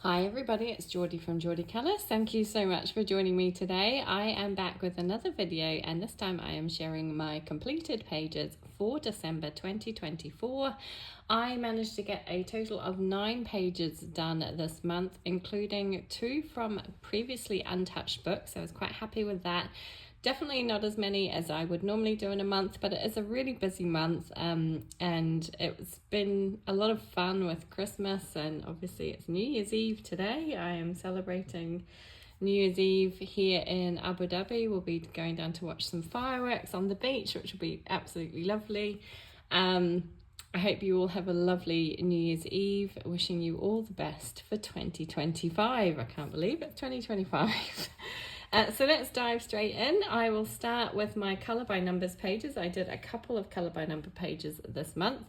Hi everybody, it's Geordie from Geordie Colours. Thank you so much for joining me today. I am back with another video and this time I am sharing my completed pages for December 2024. I managed to get a total of 9 pages done this month, including 2 from previously untouched books. I was quite happy with that. Definitely not as many as I would normally do in a month, but it is a really busy month and it's been a lot of fun with Christmas, and obviously it's New Year's Eve today. I am celebrating New Year's Eve here in Abu Dhabi. We'll be going down to watch some fireworks on the beach, which will be absolutely lovely. I hope you all have a lovely New Year's Eve. Wishing you all the best for 2025. I can't believe it's 2025. So let's dive straight in. I will start with my colour by numbers pages. I did a couple of colour by number pages this month.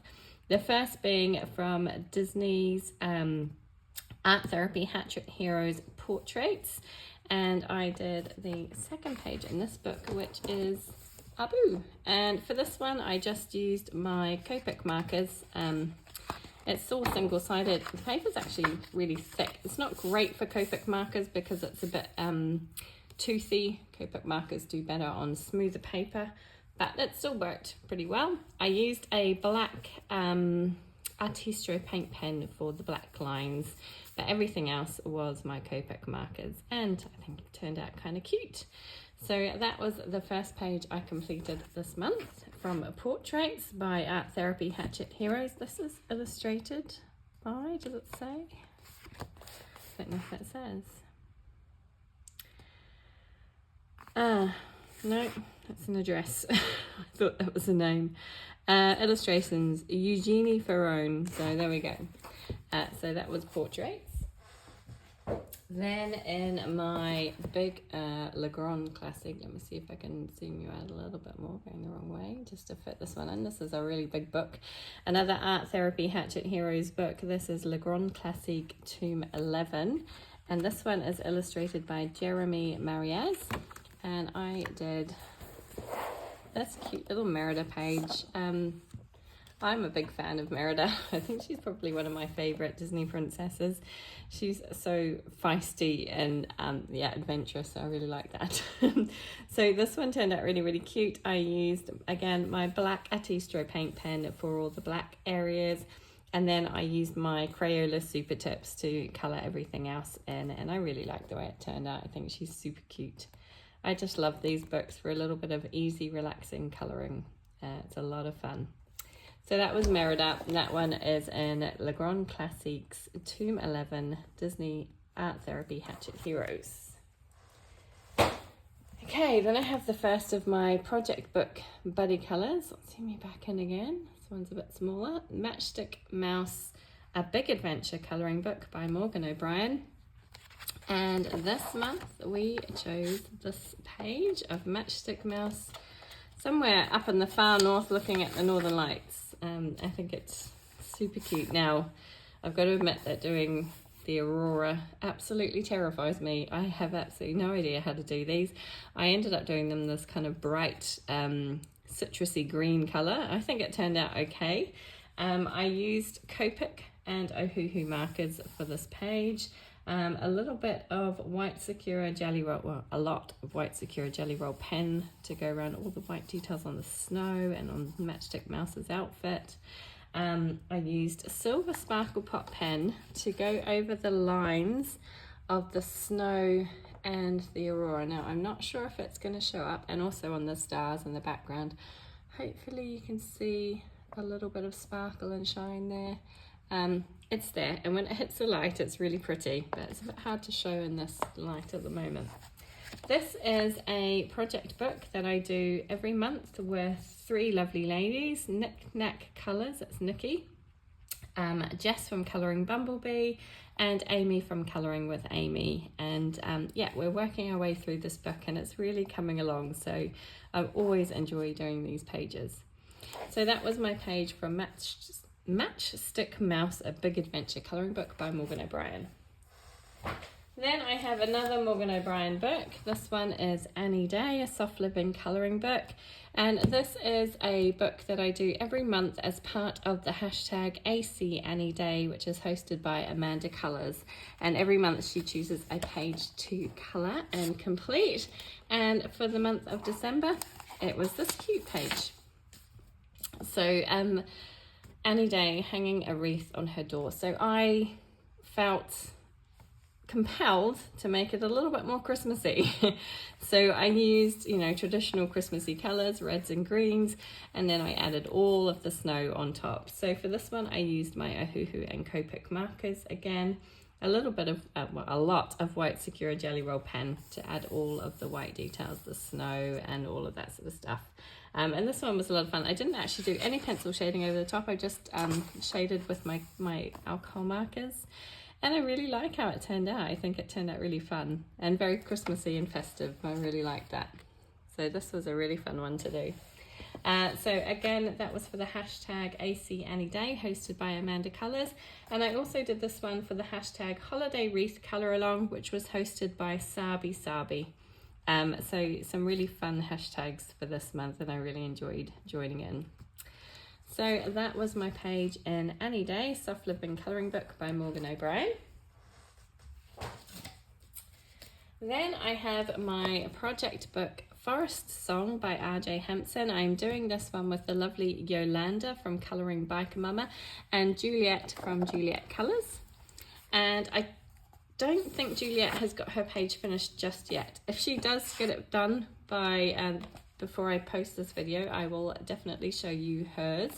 The first being from Disney's Art Therapy Hatchet Heroes Portraits. And I did the second page in this book, which is Abu. And for this one, I just used my Copic markers. It's all single-sided. The paper's actually really thick. It's not great for Copic markers because it's a bit toothy. Copic markers do better on smoother paper, but it still worked pretty well. I used a black Artistro paint pen for the black lines, but everything else was my Copic markers, and I think it turned out kind of cute. So that was the first page I completed this month from Portraits by Art Therapy Hatchet Heroes. This is illustrated by, does it say? I don't know if it says. No, that's an address. I thought that was a name. Illustrations, Eugenie Ferrone. So there we go. So that was Portraits. Then in my big Legrand classic, let me see if I can zoom you out a little bit more, going the wrong way, just to fit this one in. This is a really big book. Another Art Therapy Hatchet Heroes book. This is Legrand Classic Tome 11. And this one is illustrated by Jeremy Mariez. And I did this cute little Merida page. I'm a big fan of Merida. I think she's probably one of my favorite Disney princesses. She's so feisty and adventurous, so I really like that. So this one turned out really, really cute. I used, again, my black Artistro paint pen for all the black areas. And then I used my Crayola Super Tips to colour everything else in. And I really like the way it turned out. I think she's super cute. I just love these books for a little bit of easy, relaxing colouring. It's a lot of fun. So that was Merida. That one is in Legrand Classics, Tome 11, Disney Art Therapy Hatchet Heroes. Okay, then I have the first of my project book buddy colours. Let's zoom me back in again. This one's a bit smaller. Matchstick Mouse, A Big Adventure colouring book by Morgan O'Brien. And this month we chose this page of Matchstick Mouse, somewhere up in the far north looking at the Northern Lights. I think it's super cute. Now, I've got to admit that doing the Aurora absolutely terrifies me. I have absolutely no idea how to do these. I ended up doing them this kind of bright citrusy green colour. I think it turned out okay. I used Copic and Ohuhu markers for this page. A little bit of white Sakura Jelly Roll, well, a lot of white Sakura Jelly Roll pen to go around all the white details on the snow and on Matchstick Mouse's outfit. I used a silver sparkle pot pen to go over the lines of the snow and the aurora. Now, I'm not sure if it's going to show up, and also on the stars in the background. Hopefully you can see a little bit of sparkle and shine there. It's there, and when it hits the light it's really pretty, but it's a bit hard to show in this light at the moment. This is a project book that I do every month with 3 lovely ladies. Knick Knack Colours, that's Nikki, Jess from Colouring Bumblebee, and Amy from Colouring with Amy. And we're working our way through this book and it's really coming along, so I always enjoy doing these pages. So that was my page from Matchstick Mouse, A Big Adventure colouring book by Morgan O'Brien. Then I have another Morgan O'Brien book. This one is Any Day, a soft living colouring book. And this is a book that I do every month as part of the hashtag AC Any Day, which is hosted by Amanda Colours. And every month she chooses a page to colour and complete. And for the month of December, it was this cute page. So Any Day, hanging a wreath on her door. So I felt compelled to make it a little bit more Christmassy. So I used, traditional Christmassy colours, reds and greens, and then I added all of the snow on top. So for this one, I used my Ohuhu and Copic markers again, a lot of white Sakura Jelly Roll pen to add all of the white details, the snow and all of that sort of stuff. And this one was a lot of fun. I didn't actually do any pencil shading over the top. I just shaded with my alcohol markers. And I really like how it turned out. I think it turned out really fun and very Christmassy and festive. I really liked that. So this was a really fun one to do. So again, that was for the hashtag AC Any Day, hosted by Amanda Colours. And I also did this one for the hashtag Holiday Wreath Colour Along, which was hosted by Sabi Sabi. So some really fun hashtags for this month, and I really enjoyed joining in. So that was my page in Any Day, Soft Living Colouring Book by Morgan O'Brien. Then I have my project book, Forest Song by R.J. Hempson. I'm doing this one with the lovely Yolanda from Colouring Biker Mama and Juliet from Juliet Colours. And I don't think Juliet has got her page finished just yet. If she does get it done by before I post this video, I will definitely show you hers,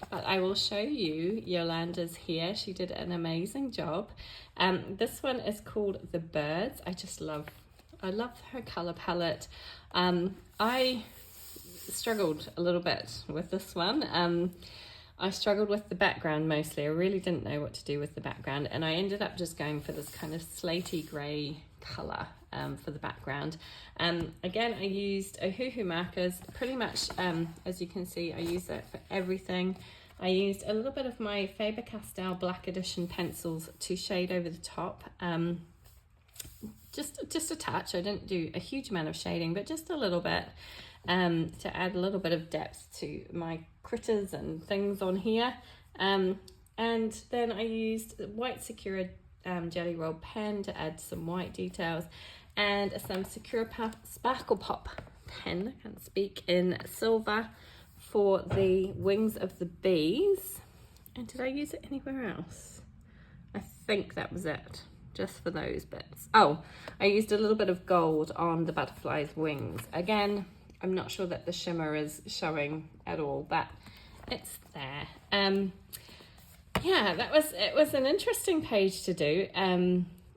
but I will show you Yolanda's here. She did an amazing job. This one is called The Birds. I love her color palette. I struggled a little bit with this one. I struggled with the background mostly. I really didn't know what to do with the background, and I ended up just going for this kind of slaty grey colour for the background. Again, I used Ohuhu markers pretty much, as you can see, I use that for everything. I used a little bit of my Faber-Castell Black Edition pencils to shade over the top. Just a touch. I didn't do a huge amount of shading, but just a little bit to add a little bit of depth to my critters and things on here. And then I used white Sakura Jelly Roll pen to add some white details, and some Sakura Sparkle Pop pen, I can't speak, in silver for the wings of the bees. And did I use it anywhere else? I think that was it, just for those bits. Oh, I used a little bit of gold on the butterfly's wings. Again, I'm not sure that the shimmer is showing at all, but it's there. Yeah, it was an interesting page to do.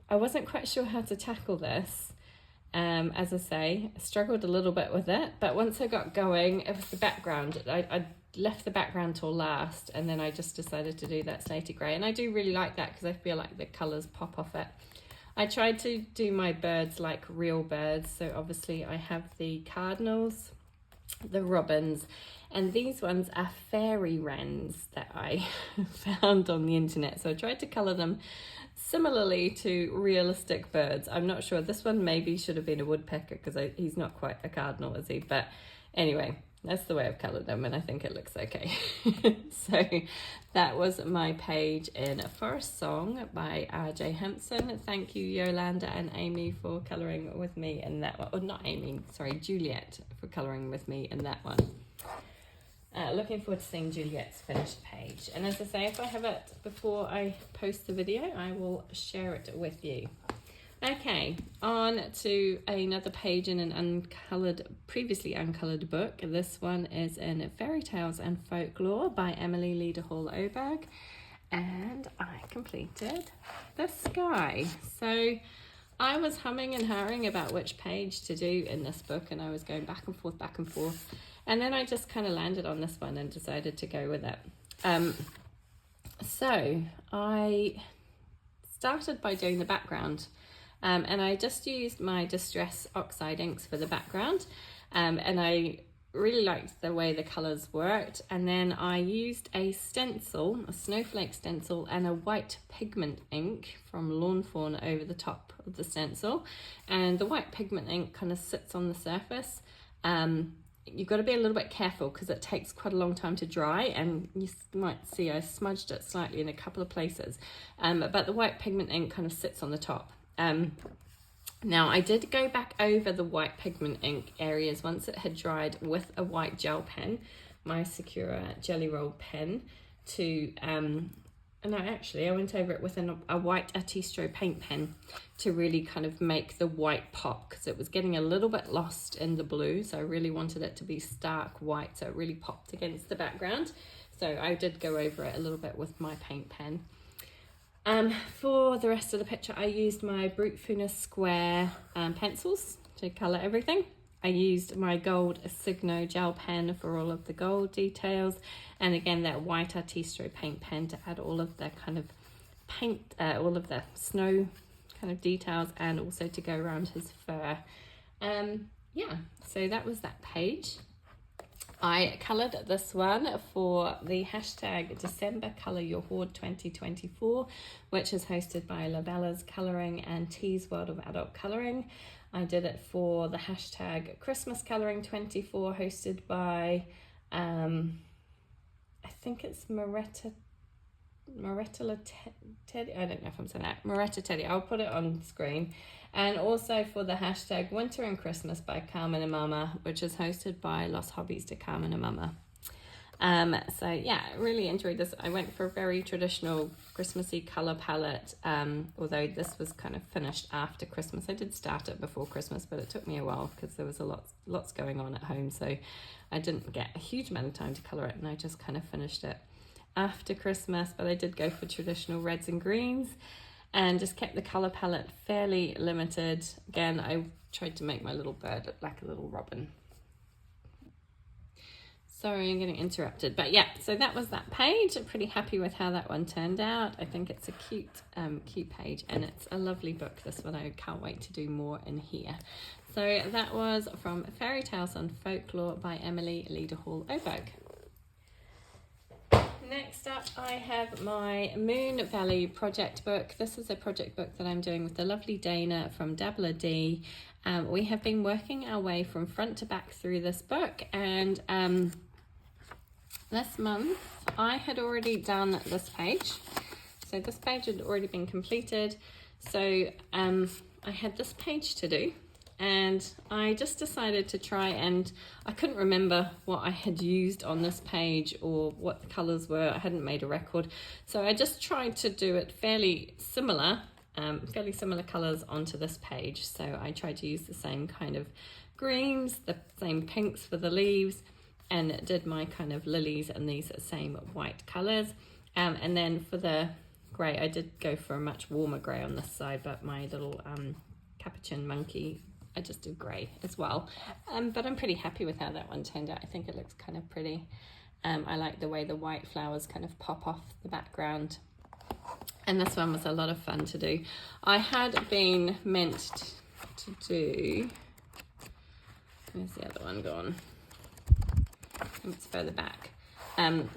I wasn't quite sure how to tackle this. As I say, I struggled a little bit with it, but once I got going, it was the background. I left the background till last, and then I just decided to do that slaty grey. And I do really like that because I feel like the colours pop off it. I tried to do my birds like real birds. So obviously I have the cardinals, the robins, and these ones are fairy wrens that I found on the internet. So I tried to colour them similarly to realistic birds. I'm not sure. This one maybe should have been a woodpecker because he's not quite a cardinal, is he? But anyway, that's the way I've coloured them, and I think it looks okay. So that was my page in Forest Song by R.J. Hempson. Thank you, Yolanda and Amy, for colouring with me in that one. Or not Amy, sorry, Juliet, for colouring with me in that one. Looking forward to seeing Juliet's finished page. And as I say, if I have it before I post the video, I will share it with you. Okay, on to another page in an previously uncoloured book. This one is in Fairy Tales and Folklore by Emily Lederhall Oberg. And I completed the sky. So I was humming and hawing about which page to do in this book, and I was going back and forth. And then I just kind of landed on this one and decided to go with it. So I started by doing the background. And I just used my Distress Oxide inks for the background. And I really liked the way the colors worked. And then I used a stencil, a snowflake stencil, and a white pigment ink from Lawn Fawn over the top of the stencil. And the white pigment ink kind of sits on the surface. You've got to be a little bit careful because it takes quite a long time to dry, and you might see I smudged it slightly in a couple of places, but the white pigment ink kind of sits on the top. Now I did go back over the white pigment ink areas once it had dried with a white gel pen, my Sakura Jelly Roll pen, to no, actually I went over it with a white Artistro paint pen to really kind of make the white pop, because it was getting a little bit lost in the blue, so I really wanted it to be stark white so it really popped against the background. So I did go over it a little bit with my paint pen. For the rest of the picture I used my Brute Funa Square pencils to colour everything. I used my gold Signo gel pen for all of the gold details, and again that white Artistro paint pen to add all of the kind of paint, all of the snow kind of details, and also to go around his fur. Yeah, so that was that page. I coloured this one for the hashtag December Colour Your Hoard 2024, which is hosted by Labella's Colouring and T's World of Adult Colouring. I did it for the hashtag Christmas Colouring 24, hosted by, I think it's Merida Teddy. I don't know if I'm saying that. Merida Teddy. I'll put it on screen. And also for the hashtag Winter and Christmas by Carmen and Mama, which is hosted by Los Hobbies de Carmen and Mama. So yeah, I really enjoyed this. I went for a very traditional Christmassy colour palette, although this was kind of finished after Christmas. I did start it before Christmas, but it took me a while because there was lots going on at home, so I didn't get a huge amount of time to colour it, and I just kind of finished it after Christmas. But I did go for traditional reds and greens and just kept the colour palette fairly limited. Again, I tried to make my little bird look like a little robin. Sorry, I'm getting interrupted. But yeah, so that was that page. I'm pretty happy with how that one turned out. I think it's a cute page, and it's a lovely book, this one. I can't wait to do more in here. So that was from Fairy Tales and Folklore by Emily Leaderhall Oberg. Next up, I have my Moon Valley project book. This is a project book that I'm doing with the lovely Dana from Dabbler D. We have been working our way from front to back through this book, and this month I had already done this page. So this page had already been completed. So I had this page to do, and I just decided to try, and I couldn't remember what I had used on this page or what the colours were. I hadn't made a record, so I just tried to do it fairly similar colours onto this page. So I tried to use the same kind of greens, the same pinks for the leaves, and did my kind of lilies and these same white colours. And then for the grey, I did go for a much warmer grey on this side, but my little capuchin monkey, I just did grey as well. But I'm pretty happy with how that one turned out. I think it looks kind of pretty. I like the way the white flowers kind of pop off the background. And this one was a lot of fun to do. I had been meant to do, where's the other one gone? It's further back.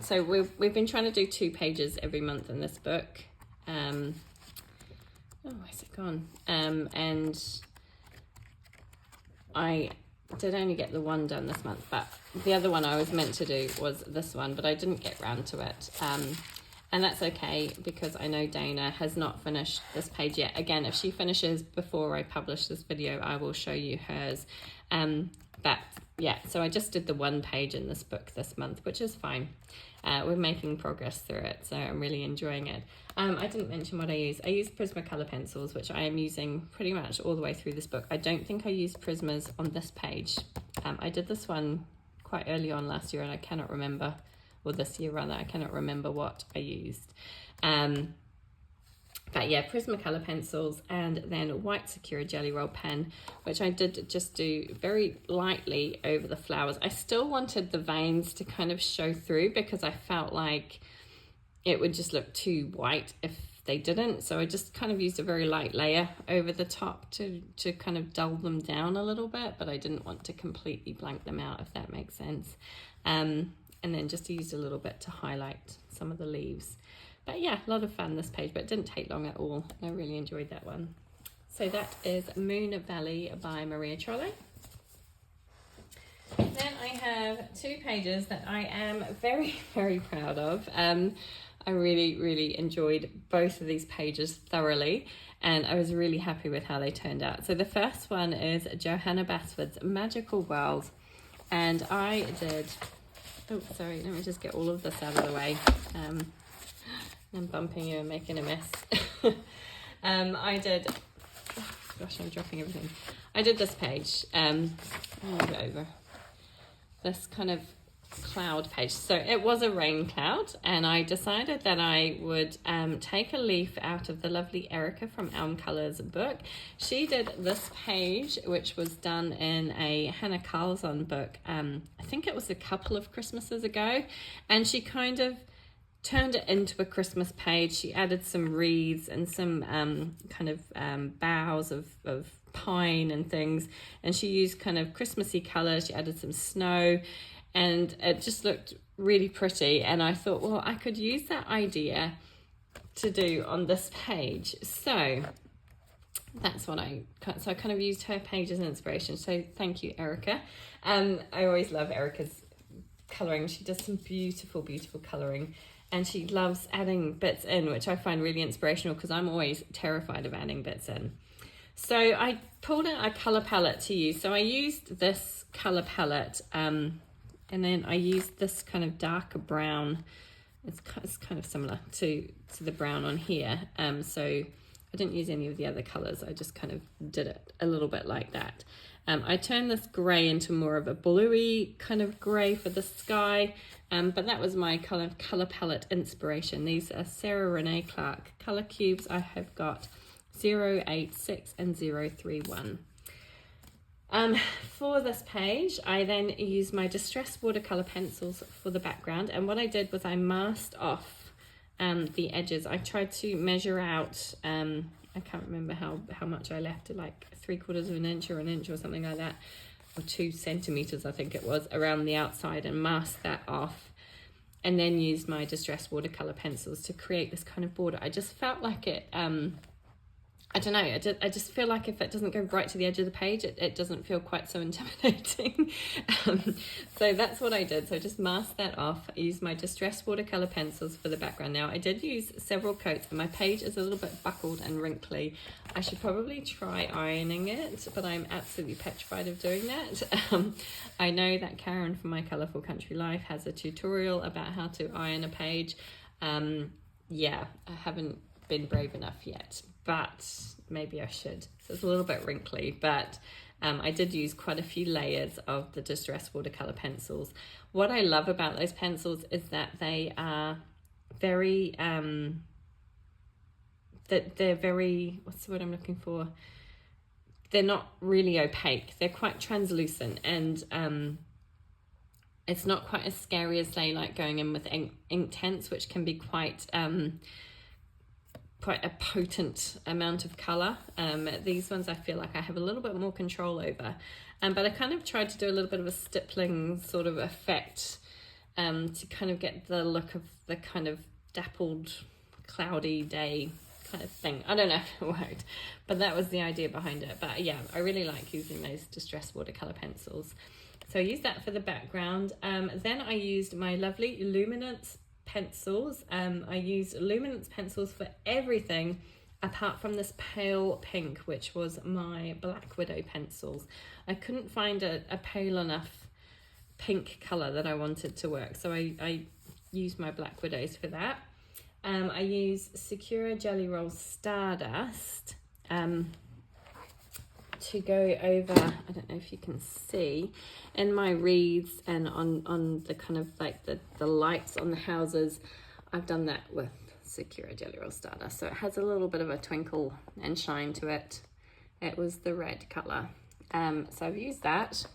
So we've been trying to do 2 pages every month in this book. Oh, where's it gone? And I did only get the one done this month, but the other one I was meant to do was this one, but I didn't get round to it. And that's okay, because I know Dana has not finished this page yet. Again, if she finishes before I publish this video, I will show you hers. But yeah, so I just did the 1 page in this book this month, which is fine. We're making progress through it, so I'm really enjoying it. I didn't mention what I use. I use Prismacolor pencils, which I am using pretty much all the way through this book. I don't think I used Prismas on this page. I did this one quite early on last year, and I cannot remember, or this year rather, I cannot remember what I used. But yeah, Prismacolor pencils, and then white Sakura Jelly Roll pen, which I did just do very lightly over the flowers. I still wanted the veins to kind of show through, because I felt like it would just look too white if they didn't. So I just kind of used a very light layer over the top to kind of dull them down a little bit, but I didn't want to completely blank them out, if that makes sense. And then just used a little bit to highlight some of the leaves. But yeah, a lot of fun this page, but it didn't take long at all. I really enjoyed that one. So that is Moon Valley by Maria Trolle. Then I have 2 pages that I am very, very proud of. I really enjoyed both of these pages thoroughly, and I was really happy with how they turned out. So the first one is Johanna Basford's Magical World, and I did, oh sorry, let me just get all of this out of the way. I'm bumping you and making a mess. I did, oh gosh, I'm dropping everything. I did this page, I'll go over this kind of cloud page. So it was a rain cloud, and I decided that I would take a leaf out of the lovely Erica from Elm Colours book. She did this page, which was done in a Hannah Carlson book. I think it was a couple of Christmases ago, and she kind of turned it into a Christmas page. She added some wreaths and some kind of boughs of pine and things, and she used kind of Christmassy colours. She added some snow, and it just looked really pretty, and I thought, well, I could use that idea to do on this page. So that's what I kind of used her page as an inspiration. So thank you, Erica. I always love Erica's colouring. She does some beautiful colouring, and she loves adding bits in, which I find really inspirational because I'm always terrified of adding bits in. So I pulled out a colour palette to use. So I used this colour palette, and then I used this kind of darker brown. It's kind of similar to the brown on here. So I didn't use any of the other colours. I just kind of did it a little bit like that. I turned this grey into more of a bluey kind of grey for the sky. But that was my colour palette inspiration. These are Sarah Renee Clark colour cubes. I have got 086 and 031. For this page, I then used my Distress watercolour pencils for the background, and what I did was I masked off the edges. I tried to measure out, I can't remember how much I left, like 3/4 of an inch or an inch or something like that, or 2 centimetres I think it was, around the outside, and masked that off, and then used my Distress watercolour pencils to create this kind of border. I just felt like it, I don't know, I just feel like if it doesn't go right to the edge of the page, it doesn't feel quite so intimidating. So that's what I did. So I just masked that off. I used my Distress watercolour pencils for the background. Now, I did use several coats, and my page is a little bit buckled and wrinkly. I should probably try ironing it, but I'm absolutely petrified of doing that. I know that Karen from My Colourful Country Life has a tutorial about how to iron a page. Yeah, I haven't been brave enough yet, but maybe I should. So it's a little bit wrinkly, but I did use quite a few layers of the Distress watercolour pencils. What I love about those pencils is that they are very, they're very, what's the word I'm looking for? They're not really opaque. They're quite translucent, and it's not quite as scary as, say, like going in with Inktense, which can be quite a potent amount of colour. These ones I feel like I have a little bit more control over, but I kind of tried to do a little bit of a stippling sort of effect to kind of get the look of the kind of dappled cloudy day kind of thing. I don't know if it worked, but that was the idea behind it. But yeah, I really like using those Distress watercolour pencils. So I used that for the background. Then I used my lovely Luminance pencils. I used Luminance pencils for everything apart from this pale pink, which was my Black Widow pencils. I couldn't find a pale enough pink colour that I wanted to work, so I used my Black Widows for that. I used Sakura Jelly Roll Stardust to go over, I don't know if you can see, in my wreaths and on the kind of like the lights on the houses. I've done that with Sakura Jelly Roll Stardust, so it has a little bit of a twinkle and shine to it. It was the red colour, so I've used that,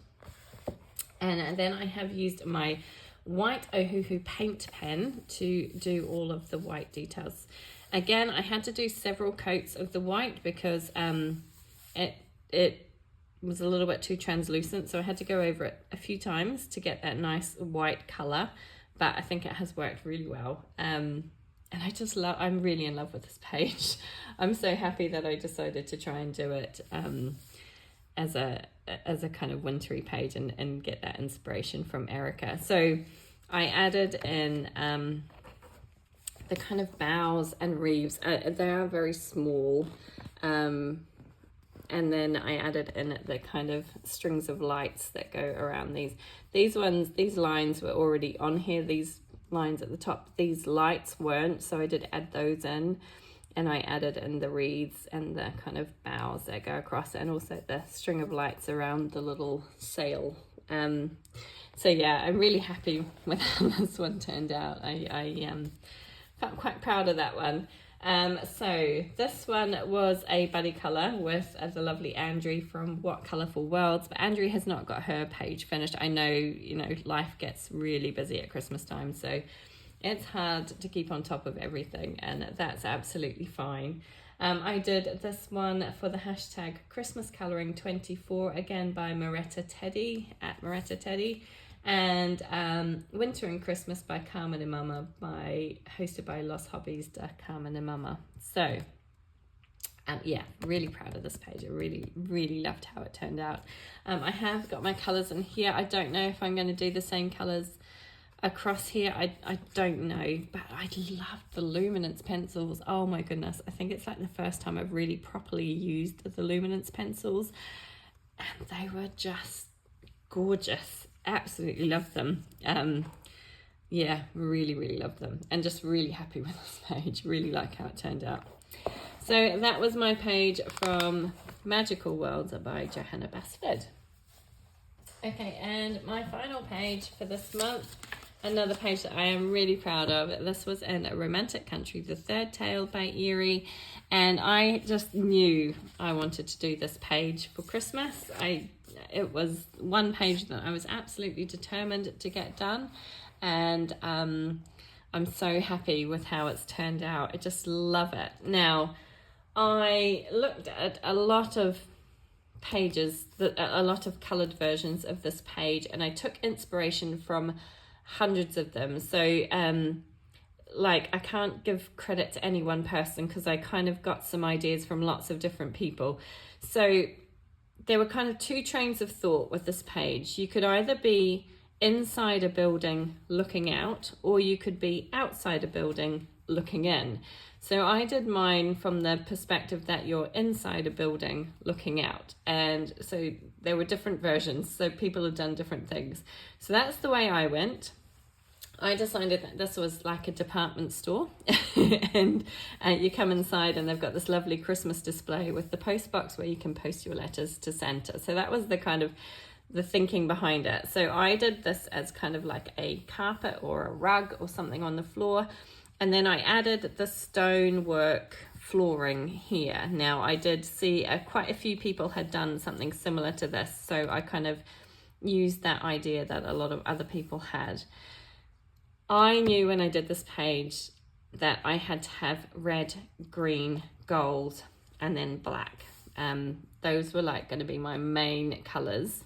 and then I have used my white Ohuhu paint pen to do all of the white details. Again, I had to do several coats of the white because it was a little bit too translucent, so I had to go over it a few times to get that nice white color, but I think it has worked really well. And I'm really in love with this page. I'm so happy that I decided to try and do it as a kind of wintry page and get that inspiration from Erica. So I added in the kind of boughs and reeves. They are very small. And then I added in the kind of strings of lights that go around these lines were already on here. These lines at the top, these lights weren't, so I did add those in, and I added in the reeds and the kind of boughs that go across, and also the string of lights around the little sail. So yeah, I'm really happy with how this one turned out. I felt quite proud of that one. So this one was a buddy colour with the lovely Andrew from What Colourful Worlds, but Andrew has not got her page finished. I know, you know, life gets really busy at Christmas time, so it's hard to keep on top of everything, and that's absolutely fine. I did this one for the hashtag Christmas Colouring 24, again by Merida Teddy, at Merida Teddy. And Winter and Christmas by Carmen and Mama, hosted by Los Hobbies de Carmen and Mama. So yeah, really proud of this page. I really loved how it turned out. I have got my colours in here. I don't know if I'm going to do the same colours across here. I don't know, but I loved the luminance pencils. Oh my goodness, I think it's like the first time I've really properly used the luminance pencils, and they were just gorgeous. Absolutely loved them. Yeah, really loved them, and just really happy with this page. Really like how it turned out. So that was my page from Magical Worlds by Johanna Basford. Okay, and my final page for this month, another page that I am really proud of. This was in A Romantic Country, The Third Tale by Erie, and I just knew I wanted to do this page for Christmas. It was one page that I was absolutely determined to get done, and I'm so happy with how it's turned out. I just love it. Now, I looked at a lot of pages, a lot of coloured versions of this page, and I took inspiration from hundreds of them. So like, I can't give credit to any one person because I kind of got some ideas from lots of different people. So there were kind of two trains of thought with this page. You could either be inside a building looking out, or you could be outside a building looking in. So I did mine from the perspective that you're inside a building looking out. And so there were different versions, so people had done different things. So that's the way I went. I decided that this was like a department store and you come inside and they've got this lovely Christmas display with the post box where you can post your letters to Santa. So that was the kind of the thinking behind it. So I did this as kind of like a carpet or a rug or something on the floor. And then I added the stonework flooring here. Now I did see quite a few people had done something similar to this. So I kind of used that idea that a lot of other people had. I knew when I did this page that I had to have red, green, gold, and then black. Those were like going to be my main colours.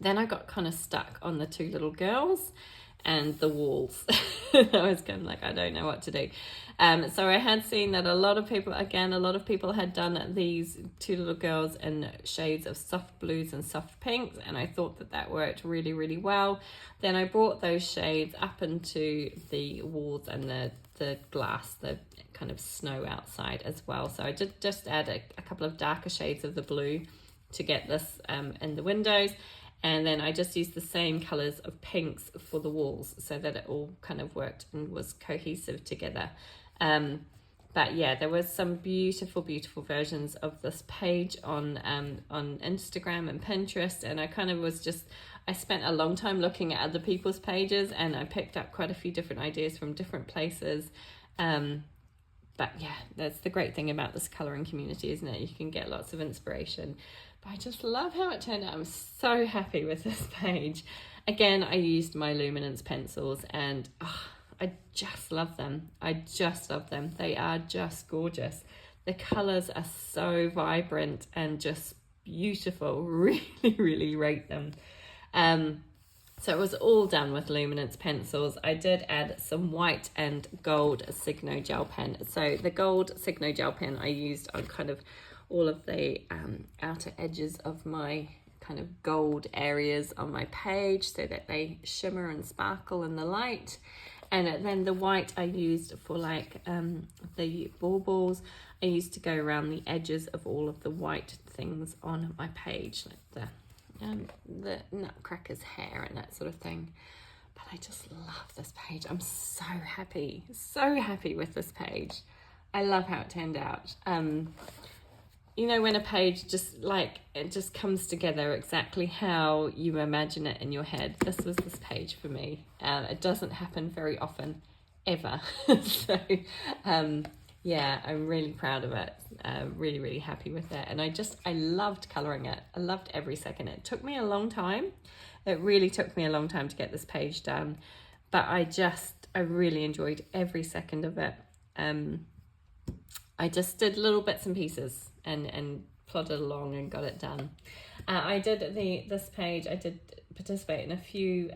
Then I got kind of stuck on the two little girls and the walls. I was kind of like, I don't know what to do. So I had seen that a lot of people had done these two little girls in shades of soft blues and soft pinks, and I thought that worked really well. Then I brought those shades up into the walls and the glass, the kind of snow outside as well. So I did just add a couple of darker shades of the blue to get this in the windows. And then I just used the same colours of pinks for the walls so that it all kind of worked and was cohesive together. But yeah, there was some beautiful versions of this page on Instagram and Pinterest, and I kind of I spent a long time looking at other people's pages, and I picked up quite a few different ideas from different places. But yeah, that's the great thing about this colouring community, isn't it? You can get lots of inspiration. But I just love how it turned out. I'm so happy with this page. Again, I used my luminance pencils, and I just love them. I just love them. They are just gorgeous. The colours are so vibrant and just beautiful. Really, really rate them. So it was all done with luminance pencils. I did add some white and gold Signo gel pen. So the gold Signo gel pen I used on kind of all of the outer edges of my kind of gold areas on my page so that they shimmer and sparkle in the light. And then the white I used for like the baubles. I used to go around the edges of all of the white things on my page, like the nutcracker's hair and that sort of thing. But I just love this page. I'm so happy with this page. I love how it turned out. You know, when a page just comes together exactly how you imagine it in your head. This was this page for me. It doesn't happen very often, ever. So yeah, I'm really proud of it. Really, really happy with it. And I loved colouring it. I loved every second. It took me a long time. It really took me a long time to get this page done. But I really enjoyed every second of it. I just did little bits and pieces and plodded along and got it done. I did this page, I did participate in a few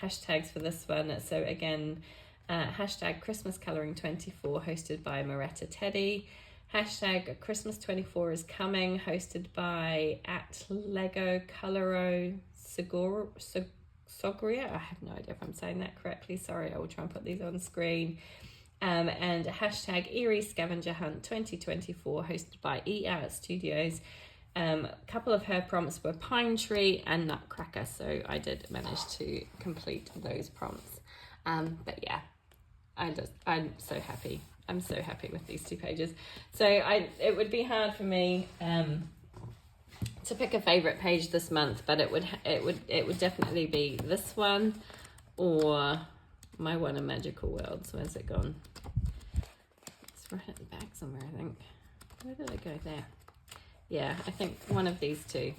hashtags for this one. So again, hashtag Christmas Colouring 24 hosted by Merida Teddy. Hashtag Christmas 24 is coming hosted by @Lego Coloro Sogria. I have no idea if I'm saying that correctly. Sorry, I will try and put these on screen. And hashtag Eerie Scavenger Hunt 2024 hosted by Art Studios. A couple of her prompts were Pine Tree and Nutcracker, so I did manage to complete those prompts. But yeah, I'm so happy. I'm so happy with these two pages. So it would be hard for me to pick a favorite page this month, but it would definitely be this one or my one in Magical Worlds. Where's it gone? It's right at the back somewhere, I think. Where did it go? There. Yeah, I think one of these two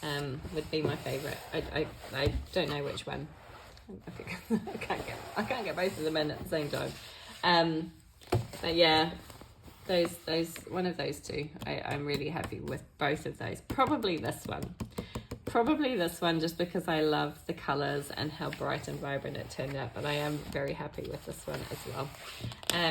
would be my favorite. I don't know which one. I can't get both of them in at the same time. But yeah, those one of those two. I'm really happy with both of those. Probably this one just because I love the colours and how bright and vibrant it turned out, but I am very happy with this one as well.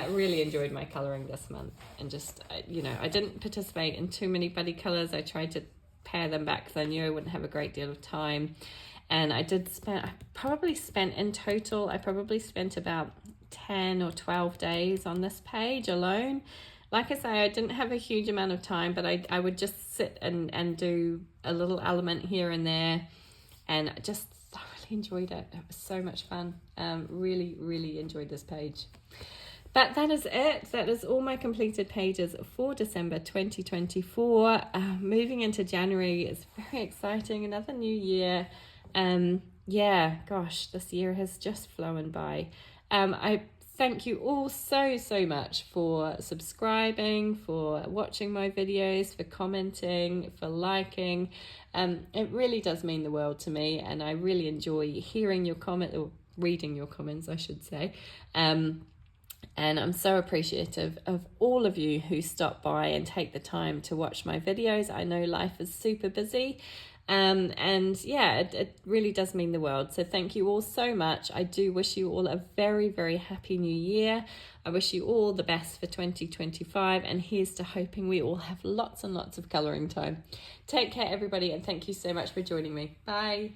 Really enjoyed my colouring this month, and just I didn't participate in too many buddy colours. I tried to pare them back because I knew I wouldn't have a great deal of time, and I probably spent about 10 or 12 days on this page alone. Like I say, I didn't have a huge amount of time, but I would just sit and do a little element here and there, and I just thoroughly enjoyed it. It was so much fun. Really, really enjoyed this page. But that is it. That is all my completed pages for December 2024. Moving into January is very exciting. Another new year. Yeah, gosh, this year has just flown by. I thank you all so much for subscribing, for watching my videos, for commenting, for liking. It really does mean the world to me, and I really enjoy hearing your comment, or reading your comments, I should say. And I'm so appreciative of all of you who stop by and take the time to watch my videos. I know life is super busy. And yeah, it really does mean the world. So thank you all so much. I do wish you all a very, very happy new year. I wish you all the best for 2025, and here's to hoping we all have lots and lots of colouring time. Take care, everybody, and thank you so much for joining me. Bye.